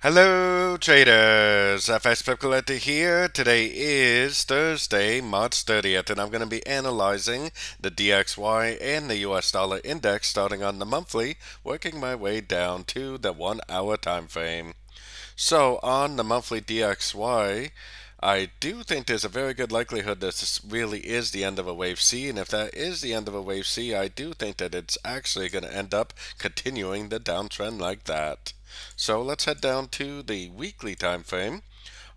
Hello traders, FX Pip Collector here. Today is Thursday, March 30th, and I'm going to be analyzing the DXY and the US dollar index starting on the monthly, working my way down to the 1 hour time frame. So on the monthly DXY, I do think there's a very good likelihood that this really is the end of a wave C, and if that is the end of a wave C, I do think that it's actually going to end up continuing the downtrend like that. So let's head down to the weekly time frame.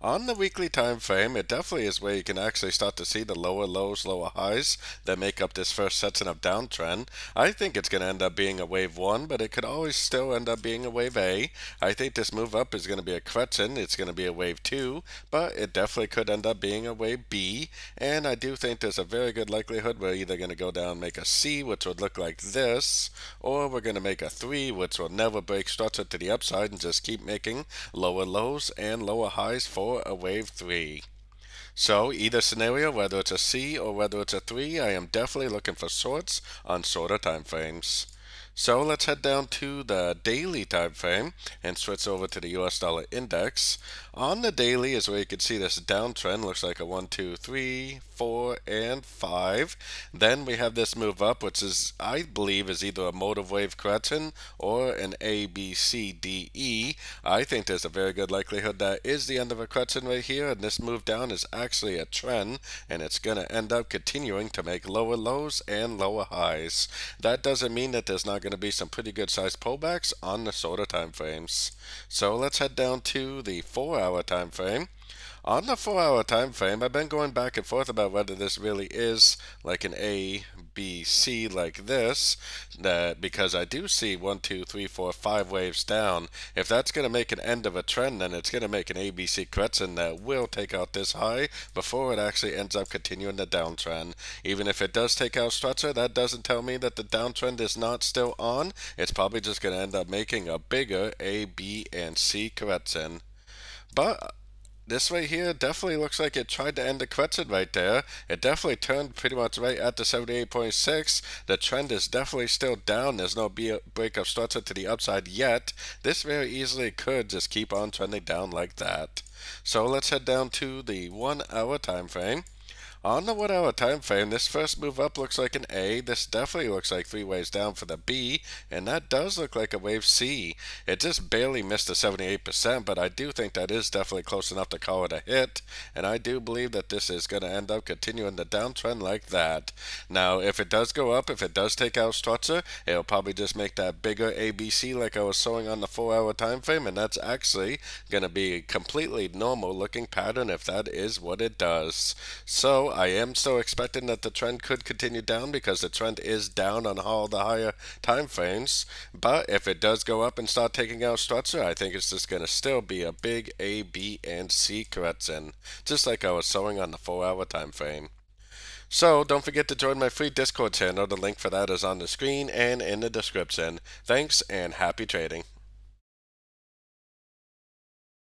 On the weekly time frame, it definitely is where you can actually start to see the lower lows, lower highs that make up this first section of downtrend. I think it's going to end up being a wave 1, but it could always still end up being a wave A. I think this move up is going to be a correction. It's going to be a wave 2, but it definitely could end up being a wave B. And I do think there's a very good likelihood we're either going to go down and make a C, which would look like this, or we're going to make a 3, which will never break structure to the upside and just keep making lower lows and lower highs for a wave 3. So either scenario, whether it's a C or whether it's a 3, I am definitely looking for shorts on shorter time frames. So let's head down to the daily time frame and switch over to the US dollar index. On the daily is where you can see this downtrend. Looks like a 1, 2, 3, 4, and 5. Then we have this move up, which is, I believe, is either a motive wave correction or an A, B, C, D, E. I think there's a very good likelihood that is the end of a correction right here, and this move down is actually a trend, and it's going to end up continuing to make lower lows and lower highs. That doesn't mean that there's not going to be some pretty good sized pullbacks on the shorter time frames. So let's head down to the 4 hour time frame. On the 4 hour time frame, I've been going back and forth about whether this really is like an A, B, C like this, because I do see 1, 2, 3, 4, 5 waves down. If that's going to make an end of a trend, then it's going to make an ABC correction that will take out this high before it actually ends up continuing the downtrend. Even if it does take out structure, that doesn't tell me that the downtrend is not still on. It's probably just going to end up making a bigger A, B, and C correction. But this right here definitely looks like it tried to end the correction right there. It definitely turned pretty much right at the 78.6. The trend is definitely still down. There's no break of structure to the upside yet. This very easily could just keep on trending down like that. So let's head down to the 1 hour time frame. On the 1 hour time frame, this first move up looks like an A. This definitely looks like 3 waves down for the B, and that does look like a wave C. It just barely missed the 78%, but I do think that is definitely close enough to call it a hit, and I do believe that this is going to end up continuing the downtrend like that. Now, if it does go up, if it does take out structure, it'll probably just make that bigger ABC like I was showing on the 4 hour time frame, and that's actually going to be a completely normal looking pattern if that is what it does. So I am still expecting that the trend could continue down because the trend is down on all the higher time frames. But if it does go up and start taking out structure, I think it's just going to still be a big A, B, and C correction, just like I was showing on the 4 hour time frame. So don't forget to join my free Discord channel. The link for that is on the screen and in the description. Thanks and happy trading.